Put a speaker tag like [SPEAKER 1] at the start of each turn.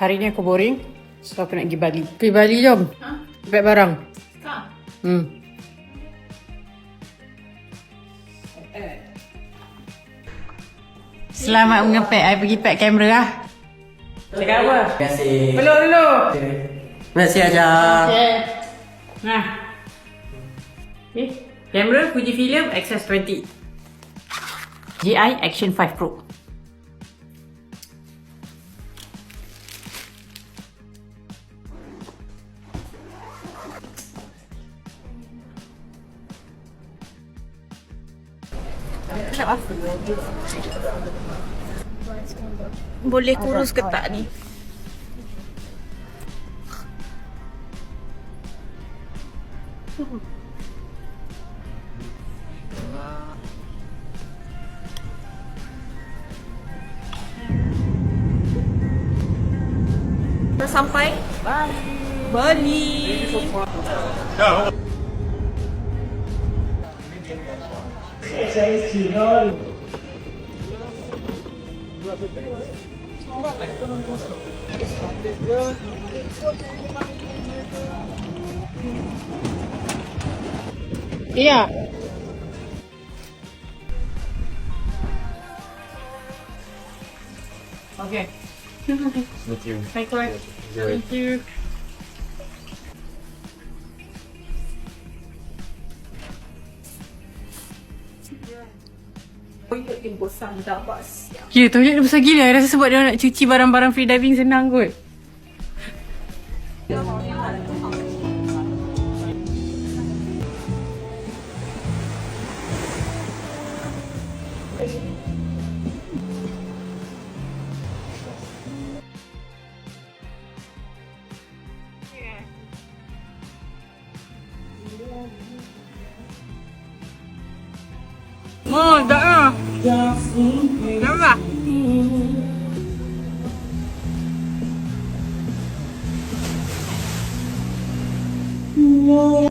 [SPEAKER 1] Hari ni aku boring. So aku nak pergi Bali. Pergi Bali jom. Pack barang. Selamat mengepek. I pergi pack kamera lah. Cakap apa?
[SPEAKER 2] Terima kasih.
[SPEAKER 1] Peluk dulu.
[SPEAKER 2] Terima kasih Aja.
[SPEAKER 1] Okay. Nah. Okay. Kamera Fujifilm X-S20. GI Action 5 Pro.
[SPEAKER 3] Boleh kurus ke tak ni? Dah sampai? Bali.
[SPEAKER 1] Iya. Okay.
[SPEAKER 2] Thank you.
[SPEAKER 1] Thank you. Thank you. Ya, toilet dia besar gila. I rasa sebab dia nak cuci barang-barang free diving senang kot. Oh, tak lah. Nampak?